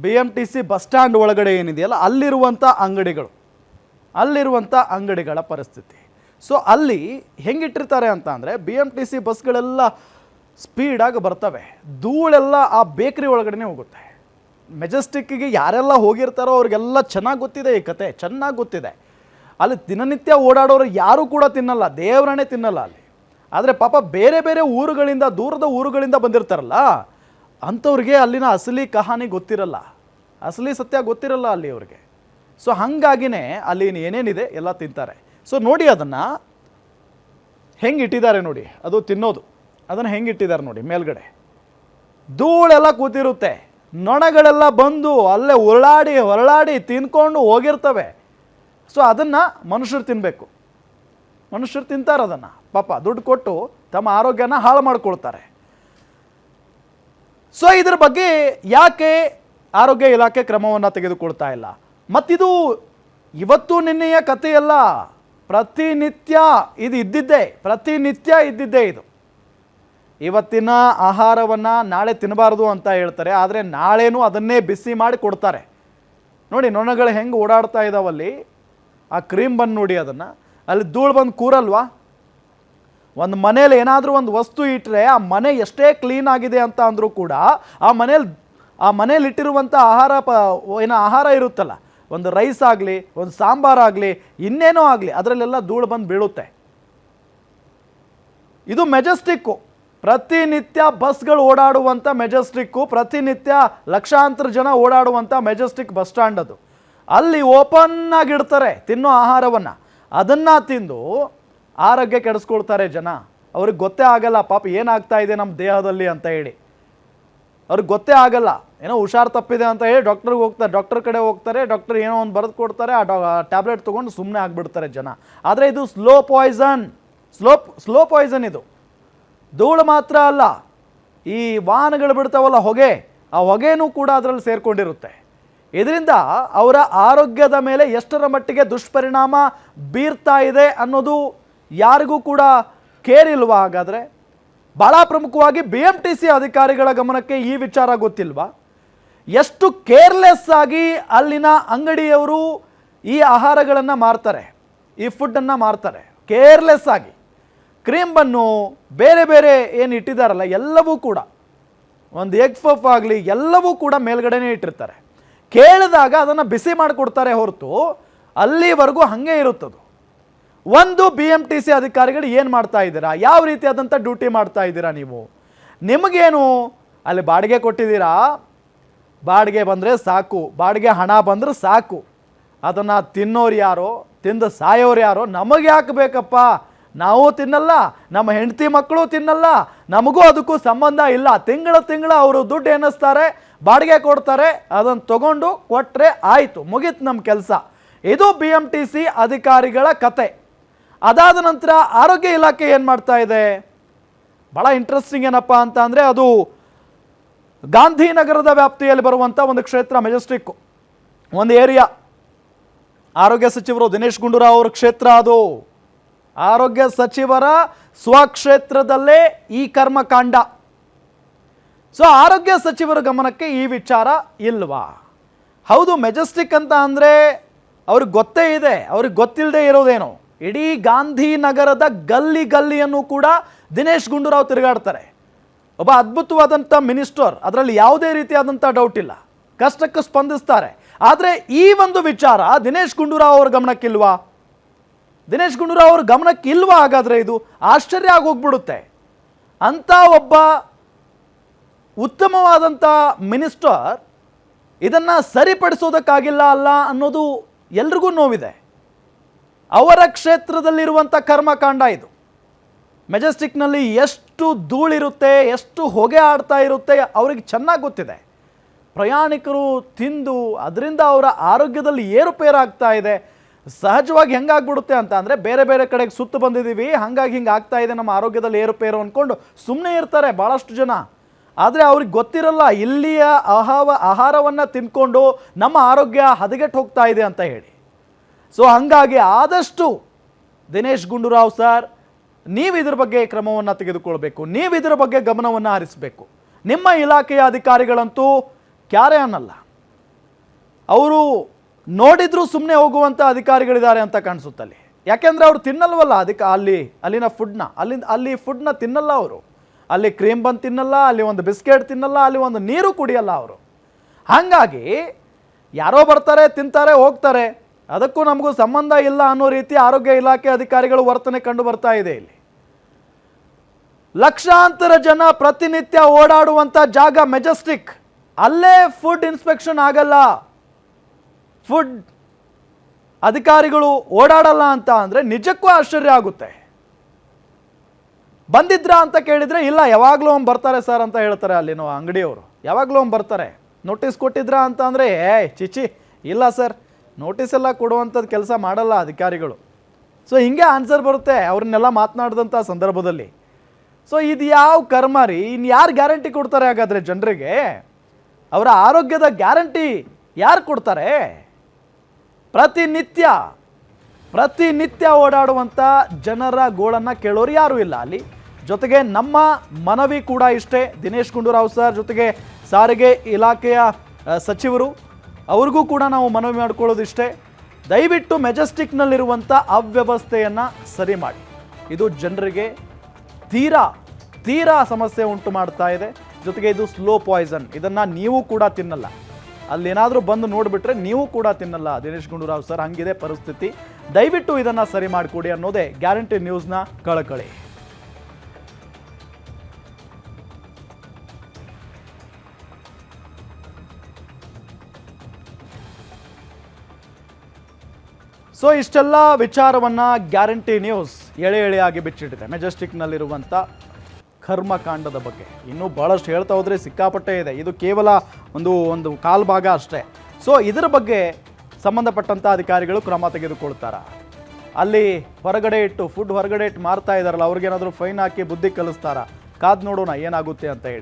BMTC bus stand ಒಳಗಡೆ ಏನಿದೆಯಲ್ಲ ಅಲ್ಲಿರುವಂಥ ಅಂಗಡಿಗಳ ಪರಿಸ್ಥಿತಿ. ಸೊ ಅಲ್ಲಿ ಹೆಂಗಿಟ್ಟಿರ್ತಾರೆ ಅಂತ ಅಂದರೆ BMTC ಬಸ್ಗಳೆಲ್ಲ ಸ್ಪೀಡಾಗಿ ಬರ್ತವೆ, ಧೂಳೆಲ್ಲ ಆ ಬೇಕ್ರಿ ಒಳಗಡೆ ಹೋಗುತ್ತೆ. ಮೆಜೆಸ್ಟಿಕ್ಕಿಗೆ ಯಾರೆಲ್ಲ ಹೋಗಿರ್ತಾರೋ ಅವ್ರಿಗೆಲ್ಲ ಚೆನ್ನಾಗಿ ಗೊತ್ತಿದೆ, ಈ ಕತೆ ಚೆನ್ನಾಗಿ ಗೊತ್ತಿದೆ. ಅಲ್ಲಿ ದಿನನಿತ್ಯ ಓಡಾಡೋರು ಯಾರೂ ಕೂಡ ತಿನ್ನಲ್ಲ, ದೇವರನ್ನೇ ತಿನ್ನಲ್ಲ ಅಲ್ಲಿ. ಆದರೆ ಪಾಪ ಬೇರೆ ಬೇರೆ ಊರುಗಳಿಂದ, ದೂರದ ಊರುಗಳಿಂದ ಬಂದಿರ್ತಾರಲ್ಲ ಅಂಥವ್ರಿಗೆ ಅಲ್ಲಿನ ಅಸಲಿ ಕಹಾನಿ ಗೊತ್ತಿರಲ್ಲ, ಅಸಲಿ ಸತ್ಯ ಗೊತ್ತಿರಲ್ಲ ಅಲ್ಲಿ ಅವ್ರಿಗೆ. ಸೊ ಹಾಗಾಗಿನೇ ಅಲ್ಲಿ ಏನೇನಿದೆ ಎಲ್ಲ ತಿಂತಾರೆ. ಸೊ ನೋಡಿ ಅದನ್ನು ಹೆಂಗೆ ಇಟ್ಟಿದ್ದಾರೆ ನೋಡಿ, ಅದು ತಿನ್ನೋದು ಅದನ್ನು ಹೆಂಗೆ ಇಟ್ಟಿದ್ದಾರೆ ನೋಡಿ. ಮೇಲ್ಗಡೆ ಧೂಳೆಲ್ಲ ಕೂತಿರುತ್ತೆ, ನೊಣಗಳೆಲ್ಲ ಬಂದು ಅಲ್ಲೇ ಹೊರಳಾಡಿ ತಿನ್ಕೊಂಡು ಹೋಗಿರ್ತವೆ. ಸೊ ಅದನ್ನು ಮನುಷ್ಯರು ತಿನ್ನಬೇಕು, ಮನುಷ್ಯರು ತಿಂತಾರೆ ಅದನ್ನು. ಪಾಪ ದುಡ್ಡು ಕೊಟ್ಟು ತಮ್ಮ ಆರೋಗ್ಯನ ಹಾಳು ಮಾಡ್ಕೊಳ್ತಾರೆ. ಸೊ ಇದ್ರ ಬಗ್ಗೆ ಯಾಕೆ ಆರೋಗ್ಯ ಇಲಾಖೆ ಕ್ರಮವನ್ನು ತೆಗೆದುಕೊಳ್ತಾ ಇಲ್ಲ? ಮತ್ತಿದು ಇವತ್ತು ನಿನ್ನೆಯ ಕಥೆಯಲ್ಲ, ಪ್ರತಿನಿತ್ಯ ಇದ್ದಿದ್ದೇ ಇದು. ಇವತ್ತಿನ ಆಹಾರವನ್ನು ನಾಳೆ ತಿನ್ನಬಾರ್ದು ಅಂತ ಹೇಳ್ತಾರೆ, ಆದರೆ ನಾಳೆನೂ ಅದನ್ನೇ ಬಿಸಿ ಮಾಡಿ ಕೊಡ್ತಾರೆ. ನೋಡಿ ನೊಣಗಳು ಹೆಂಗೆ ಓಡಾಡ್ತಾ ಇದ್ದಾವಲ್ಲಿ, ಆ ಕ್ರೀಮ್ ಬಂದು ನೋಡಿ ಅದನ್ನು, ಅಲ್ಲಿ ಧೂಳು ಬಂದು ಕೂರಲ್ವಾ? ಒಂದು ಮನೇಲಿ ಏನಾದರೂ ಒಂದು ವಸ್ತು ಇಟ್ಟರೆ ಆ ಮನೆ ಎಷ್ಟೇ ಕ್ಲೀನ್ ಆಗಿದೆ ಅಂತ ಅಂದರೂ ಕೂಡ ಆ ಮನೇಲಿ ಇಟ್ಟಿರುವಂಥ ಆಹಾರ ಇರುತ್ತಲ್ಲ, ಒಂದು ರೈಸ್ ಆಗಲಿ, ಒಂದು ಸಾಂಬಾರಾಗಲಿ, ಇನ್ನೇನೋ ಆಗಲಿ, ಅದರಲ್ಲೆಲ್ಲ ಧೂಳು ಬಂದು ಬೀಳುತ್ತೆ. ಇದು ಮೆಜೆಸ್ಟಿಕ್ಕು, ಪ್ರತಿನಿತ್ಯ ಬಸ್ಗಳು ಓಡಾಡುವಂಥ ಮೆಜೆಸ್ಟಿಕ್ಕು, ಪ್ರತಿನಿತ್ಯ ಲಕ್ಷಾಂತರ ಜನ ಓಡಾಡುವಂಥ ಮೆಜೆಸ್ಟಿಕ್ ಬಸ್ ಸ್ಟ್ಯಾಂಡ್ ಅದು. ಅಲ್ಲಿ ಓಪನ್ ಆಗಿಡ್ತಾರೆ ತಿನ್ನೋ ಆಹಾರವನ್ನು, ಅದನ್ನು ತಿಂದು ಆರೋಗ್ಯ ಕೆಡಿಸ್ಕೊಳ್ತಾರೆ ಜನ. ಅವ್ರಿಗೆ ಗೊತ್ತೇ ಆಗಲ್ಲ ಪಾಪ ಏನಾಗ್ತಾ ಇದೆ ನಮ್ಮ ದೇಹದಲ್ಲಿ ಅಂತ ಹೇಳಿ, ಅವ್ರಿಗೆ ಗೊತ್ತೇ ಆಗಲ್ಲ. ಏನೋ ಹುಷಾರು ತಪ್ಪಿದೆ ಅಂತ ಹೇಳಿ ಡಾಕ್ಟರ್ ಕಡೆ ಹೋಗ್ತಾರೆ, ಡಾಕ್ಟರ್ ಏನೋ ಒಂದು ಬರೆದು ಕೊಡ್ತಾರೆ, ಆ ಟ್ಯಾಬ್ಲೆಟ್ ತೊಗೊಂಡು ಸುಮ್ಮನೆ ಆಗಿಬಿಡ್ತಾರೆ ಜನ. ಆದರೆ ಇದು ಸ್ಲೋ ಪಾಯ್ಸನ್ ಇದು. ಧೂಳು ಮಾತ್ರ ಅಲ್ಲ, ಈ ವಾಹನಗಳು ಬಿಡ್ತಾವಲ್ಲ ಹೊಗೆ, ಆ ಹೊಗೆನೂ ಕೂಡ ಅದರಲ್ಲಿ ಸೇರಿಕೊಂಡಿರುತ್ತೆ. ಇದರಿಂದ ಅವರ ಆರೋಗ್ಯದ ಮೇಲೆ ಎಷ್ಟರ ಮಟ್ಟಿಗೆ ದುಷ್ಪರಿಣಾಮ ಬೀರ್ತಾ ಇದೆ ಅನ್ನೋದು ಯಾರಿಗೂ ಕೂಡ ಕೇರ್ ಇಲ್ವಾ? ಹಾಗಾದರೆ ಭಾಳ ಪ್ರಮುಖವಾಗಿ BMTC ಅಧಿಕಾರಿಗಳ ಗಮನಕ್ಕೆ ಈ ವಿಚಾರ ಗೊತ್ತಿಲ್ವಾ? ಎಷ್ಟು ಕೇರ್ಲೆಸ್ ಆಗಿ ಅಲ್ಲಿನ ಅಂಗಡಿಯವರು ಈ ಆಹಾರಗಳನ್ನು ಮಾರ್ತಾರೆ, ಈ ಫುಡ್ಡನ್ನು ಮಾರ್ತಾರೆ ಕೇರ್ಲೆಸ್ ಆಗಿ. ಕ್ರೀಮ್ ಬನ್ನು ಬೇರೆ ಬೇರೆ ಏನು ಇಟ್ಟಿದ್ದಾರಲ್ಲ ಎಲ್ಲವೂ ಕೂಡ, ಒಂದು ಎಗ್ ಪಫ್ ಆಗಲಿ ಎಲ್ಲವೂ ಕೂಡ ಮೇಲ್ಗಡೆನೇ ಇಟ್ಟಿರ್ತಾರೆ. ಕೇಳಿದಾಗ ಅದನ್ನು ಬಿಸಿ ಮಾಡಿಕೊಡ್ತಾರೆ ಹೊರತು ಅಲ್ಲಿವರೆಗೂ ಹಾಗೆ ಇರುತ್ತದು. ಒಂದು BMTC ಅಧಿಕಾರಿಗಳು ಏನು ಮಾಡ್ತಾ ಇದ್ದೀರಾ? ಯಾವ ರೀತಿಯಾದಂಥ ಡ್ಯೂಟಿ ಮಾಡ್ತಾ ಇದ್ದೀರಾ ನೀವು? ನಿಮಗೇನು ಅಲ್ಲಿ ಬಾಡಿಗೆ ಕೊಟ್ಟಿದ್ದೀರಾ? ಬಾಡಿಗೆ ಬಂದರೆ ಸಾಕು, ಬಾಡಿಗೆ ಹಣ ಬಂದರೆ ಸಾಕು. ಅದನ್ನು ತಿನ್ನೋರು ಯಾರೋ, ತಿಂದು ಸಾಯೋರು ಯಾರೋ, ನಮಗೆ ಯಾಕೆ ಬೇಕಪ್ಪ? ನಾವು ತಿನ್ನಲ್ಲ, ನಮ್ಮ ಹೆಂಡತಿ ಮಕ್ಕಳು ತಿನ್ನಲ್ಲ, ನಮಗೂ ಅದಕ್ಕೂ ಸಂಬಂಧ ಇಲ್ಲ. ತಿಂಗಳ ಅವರು ದುಡ್ಡು ಎನ್ನಿಸ್ತಾರೆ, ಬಾಡಿಗೆ ಕೊಡ್ತಾರೆ, ಅದನ್ನು ತಗೊಂಡು ಕೊಟ್ಟರೆ ಆಯಿತು, ಮುಗೀತು ನಮ್ಮ ಕೆಲಸ. ಇದು BMTC ಅಧಿಕಾರಿಗಳ ಕತೆ. ಅದಾದ ನಂತರ ಆರೋಗ್ಯ ಇಲಾಖೆ ಏನು ಮಾಡ್ತಾ ಇದೆ? ಭಾಳ ಇಂಟ್ರೆಸ್ಟಿಂಗ್ ಏನಪ್ಪ ಅಂತ ಅಂದರೆ, ಅದು ಗಾಂಧಿನಗರದ ವ್ಯಾಪ್ತಿಯಲ್ಲಿ ಬರುವಂಥ ಒಂದು ಕ್ಷೇತ್ರ, ಮೆಜೆಸ್ಟಿಕ್ಕು ಒಂದು ಏರಿಯಾ. ಆರೋಗ್ಯ ಸಚಿವರು ದಿನೇಶ್ ಗುಂಡೂರಾವ್ ಅವರ ಕ್ಷೇತ್ರ ಅದು. ಆರೋಗ್ಯ ಸಚಿವರ ಸ್ವಕ್ಷೇತ್ರದಲ್ಲೇ ಈ ಕರ್ಮಕಾಂಡ. ಸೊ ಆರೋಗ್ಯ ಸಚಿವರ ಗಮನಕ್ಕೆ ಈ ವಿಚಾರ ಇಲ್ವಾ? ಹೌದು, ಮೆಜೆಸ್ಟಿಕ್ ಅಂತ ಅಂದರೆ ಅವ್ರಿಗೆ ಗೊತ್ತೇ ಇದೆ, ಅವ್ರಿಗೆ ಗೊತ್ತಿಲ್ಲದೆ ಇರೋದೇನೋ. ಇಡೀ ಗಾಂಧಿನಗರದ ಗಲ್ಲಿಯನ್ನು ಕೂಡ ದಿನೇಶ್ ಗುಂಡೂರಾವ್ ತಿರುಗಾಡ್ತಾರೆ. ಒಬ್ಬ ಅದ್ಭುತವಾದಂಥ ಮಿನಿಸ್ಟರ್, ಅದರಲ್ಲಿ ಯಾವುದೇ ರೀತಿಯಾದಂಥ ಡೌಟ್ ಇಲ್ಲ, ಕಷ್ಟಕ್ಕೆ ಸ್ಪಂದಿಸ್ತಾರೆ. ಆದರೆ ಈ ಒಂದು ವಿಚಾರ ದಿನೇಶ್ ಗುಂಡೂರಾವ್ ಅವ್ರ ಗಮನಕ್ಕಿಲ್ವಾ? ದಿನೇಶ್ ಗುಂಡೂರಾವ್ ಅವ್ರ ಗಮನಕ್ಕಿಲ್ವಾ? ಹಾಗಾದರೆ ಇದು ಆಶ್ಚರ್ಯ ಆಗೋಗ್ಬಿಡುತ್ತೆ. ಅಂಥ ಒಬ್ಬ ಉತ್ತಮವಾದಂಥ ಮಿನಿಸ್ಟರ್ ಇದನ್ನು ಸರಿಪಡಿಸೋದಕ್ಕಾಗಿಲ್ಲ ಅಲ್ಲ ಅನ್ನೋದು ಎಲ್ರಿಗೂ ನೋವಿದೆ. ಅವರ ಕ್ಷೇತ್ರದಲ್ಲಿರುವಂಥ ಕರ್ಮಕಾಂಡ ಇದು. ಮೆಜೆಸ್ಟಿಕ್ನಲ್ಲಿ ಎಷ್ಟು ಧೂಳಿರುತ್ತೆ, ಎಷ್ಟು ಹೊಗೆ ಆಡ್ತಾ ಇರುತ್ತೆ ಅವ್ರಿಗೆ ಚೆನ್ನಾಗಿ ಗೊತ್ತಿದೆ. ಪ್ರಯಾಣಿಕರು ತಿಂದು ಅದರಿಂದ ಅವರ ಆರೋಗ್ಯದಲ್ಲಿ ಏರುಪೇರಾಗ್ತಾ ಇದೆ. ಸಹಜವಾಗಿ ಹೆಂಗಾಗ್ಬಿಡುತ್ತೆ ಅಂತ ಅಂದರೆ, ಬೇರೆ ಬೇರೆ ಕಡೆಗೆ ಸುತ್ತು ಬಂದಿದ್ದೀವಿ, ಹಾಗಾಗಿ ಹಿಂಗೆ ಆಗ್ತಾ ಇದೆ ನಮ್ಮ ಆರೋಗ್ಯದಲ್ಲಿ ಏರುಪೇರು ಅಂದ್ಕೊಂಡು ಸುಮ್ಮನೆ ಇರ್ತಾರೆ ಭಾಳಷ್ಟು ಜನ. ಆದರೆ ಅವ್ರಿಗೆ ಗೊತ್ತಿರಲ್ಲ ಇಲ್ಲಿಯ ಆಹಾರವನ್ನು ತಿನ್ಕೊಂಡು ನಮ್ಮ ಆರೋಗ್ಯ ಹದಗೆಟ್ಟು ಹೋಗ್ತಾ ಇದೆ ಅಂತ ಹೇಳಿ. ಸೊ ಹಾಗಾಗಿ ಆದಷ್ಟು ದಿನೇಶ್ ಗುಂಡೂರಾವ್ ಸರ್, ನೀವು ಇದ್ರ ಬಗ್ಗೆ ಕ್ರಮವನ್ನು ತೆಗೆದುಕೊಳ್ಬೇಕು, ನೀವು ಇದರ ಬಗ್ಗೆ ಗಮನವನ್ನು ಹರಿಸಬೇಕು. ನಿಮ್ಮ ಇಲಾಖೆಯ ಅಧಿಕಾರಿಗಳಂತೂ ಕ್ಯಾರೆ ಅನ್ನಲ್ಲ. ಅವರು ನೋಡಿದ್ರೂ ಸುಮ್ಮನೆ ಹೋಗುವಂಥ ಅಧಿಕಾರಿಗಳಿದ್ದಾರೆ ಅಂತ ಕಾಣಿಸುತ್ತಲ್ಲಿ. ಯಾಕೆಂದರೆ ಅವರು ತಿನ್ನಲ್ವಲ್ಲ ಅದಕ್ಕೆ ಅಲ್ಲಿನ ಫುಡ್ನ ಅಲ್ಲಿ ಫುಡ್ನ ತಿನ್ನಲ್ಲ ಅವರು. ಅಲ್ಲಿ ಕ್ರೀಮ್ ಬನ್ ತಿನ್ನಲ್ಲ, ಅಲ್ಲಿ ಒಂದು ಬಿಸ್ಕೆಟ್ ತಿನ್ನಲ್ಲ, ಅಲ್ಲಿ ಒಂದು ನೀರು ಕುಡಿಯಲ್ಲ ಅವರು. ಹಾಗಾಗಿ ಯಾರೋ ಬರ್ತಾರೆ, ತಿಂತಾರೆ, ಹೋಗ್ತಾರೆ, ಅದಕ್ಕೂ ನಮಗೂ ಸಂಬಂಧ ಇಲ್ಲ ಅನ್ನೋ ರೀತಿ ಆರೋಗ್ಯ ಇಲಾಖೆ ಅಧಿಕಾರಿಗಳು ವರ್ತನೆ ಕಂಡು ಬರ್ತಾ ಇದೆ. ಇಲ್ಲಿ ಲಕ್ಷಾಂತರ ಜನ ಪ್ರತಿನಿತ್ಯ ಓಡಾಡುವಂಥ ಜಾಗ ಮೆಜೆಸ್ಟಿಕ್, ಅಲ್ಲೇ ಫುಡ್ ಇನ್ಸ್ಪೆಕ್ಷನ್ ಆಗಲ್ಲ, ಫುಡ್ ಅಧಿಕಾರಿಗಳು ಓಡಾಡಲ್ಲ ಅಂತ ಅಂದರೆ ನಿಜಕ್ಕೂ ಆಶ್ಚರ್ಯ ಆಗುತ್ತೆ. ಬಂದಿದ್ರಾ ಅಂತ ಕೇಳಿದರೆ ಇಲ್ಲ, ಯಾವಾಗಲೂ ಒಮ್ಮೆ ಬರ್ತಾರೆ ಸರ್ ಅಂತ ಹೇಳ್ತಾರೆ ಅಲ್ಲಿನ ಅಂಗಡಿಯವರು. ಯಾವಾಗಲೂ ಒಮ್ಮೆ ಬರ್ತಾರೆ. ನೋಟಿಸ್ ಕೊಟ್ಟಿದ್ರಾ ಅಂತ ಅಂದರೆ ಚಿಚಿ ಇಲ್ಲ ಸರ್, ನೋಟಿಸ್ ಎಲ್ಲ ಕೊಡುವಂಥದ್ದು ಕೆಲಸ ಮಾಡಲ್ಲ ಅಧಿಕಾರಿಗಳು. ಸೊ ಹಿಂಗೆ ಆನ್ಸರ್ ಬರುತ್ತೆ ಅವ್ರನ್ನೆಲ್ಲ ಮಾತನಾಡಿದಂಥ ಸಂದರ್ಭದಲ್ಲಿ. ಸೊ ಇದು ಯಾವ ಕರ್ಮ ರೀ? ಇನ್ನು ಯಾರು ಗ್ಯಾರಂಟಿ ಕೊಡ್ತಾರೆ ಹಾಗಾದರೆ ಜನರಿಗೆ? ಅವರ ಆರೋಗ್ಯದ ಗ್ಯಾರಂಟಿ ಯಾರು ಕೊಡ್ತಾರೆ? ಪ್ರತಿನಿತ್ಯ ಓಡಾಡುವಂಥ ಜನರ ಗೋಳನ್ನು ಕೇಳೋರು ಯಾರೂ ಇಲ್ಲ ಅಲ್ಲಿ. ಜೊತೆಗೆ ನಮ್ಮ ಮನವಿ ಕೂಡ ಇಷ್ಟೇ, ದಿನೇಶ್ ಗುಂಡೂರಾವ್ ಸರ್ ಜೊತೆಗೆ ಸಾರಿಗೆ ಇಲಾಖೆಯ ಸಚಿವರು ಅವ್ರಿಗೂ ಕೂಡ ನಾವು ಮನವಿ ಮಾಡಿಕೊಳ್ಳೋದು ಇಷ್ಟೇ, ದಯವಿಟ್ಟು ಮೆಜೆಸ್ಟಿಕ್ನಲ್ಲಿರುವಂಥ ಅವ್ಯವಸ್ಥೆಯನ್ನು ಸರಿ ಮಾಡಿ. ಇದು ಜನರಿಗೆ ತೀರಾ ಸಮಸ್ಯೆ ಉಂಟು ಮಾಡ್ತಾ ಇದೆ. ಜೊತೆಗೆ ಇದು ಸ್ಲೋ ಪಾಯ್ಸನ್, ಇದನ್ನು ನೀವು ಕೂಡ ತಿನ್ನಲ್ಲ. ಅಲ್ಲೇನಾದರೂ ಬಂದು ನೋಡಿಬಿಟ್ರೆ ನೀವು ಕೂಡ ತಿನ್ನಲ್ಲ ದಿನೇಶ್ ಗುಂಡೂರಾವ್ ಸರ್. ಹಂಗಿದೆ ಪರಿಸ್ಥಿತಿ. ದಯವಿಟ್ಟು ಇದನ್ನು ಸರಿ ಮಾಡಿಕೊಡಿ ಅನ್ನೋದೇ ಗ್ಯಾರಂಟಿ ನ್ಯೂಸ್ನ ಕಳಕಳಿ. ಸೊ ಇಷ್ಟೆಲ್ಲ ವಿಚಾರವನ್ನು ಗ್ಯಾರಂಟಿ ನ್ಯೂಸ್ ಎಳೆಯಾಗಿ ಬಿಚ್ಚಿಟ್ಟಿದೆ ಮೆಜೆಸ್ಟಿಕ್ನಲ್ಲಿರುವಂಥ ಕರ್ಮಕಾಂಡದ ಬಗ್ಗೆ. ಇನ್ನೂ ಭಾಳಷ್ಟು ಹೇಳ್ತಾ ಹೋದರೆ ಸಿಕ್ಕಾಪಟ್ಟೆ ಇದೆ. ಇದು ಕೇವಲ ಒಂದು ಕಾಲು ಭಾಗ ಅಷ್ಟೇ. ಸೊ ಇದರ ಬಗ್ಗೆ ಸಂಬಂಧಪಟ್ಟಂಥ ಅಧಿಕಾರಿಗಳು ಕ್ರಮ ತೆಗೆದುಕೊಳ್ತಾರ? ಅಲ್ಲಿ ಫುಡ್ ಹೊರಗಡೆ ಇಟ್ಟು ಮಾರ್ತಾ ಇದ್ದಾರಲ್ಲ, ಅವ್ರಿಗೇನಾದರೂ ಫೈನ್ ಹಾಕಿ ಬುದ್ಧಿ ಕಲಿಸ್ತಾರ? ಕಾದು ನೋಡೋಣ ಏನಾಗುತ್ತೆ ಅಂತ ಹೇಳಿ.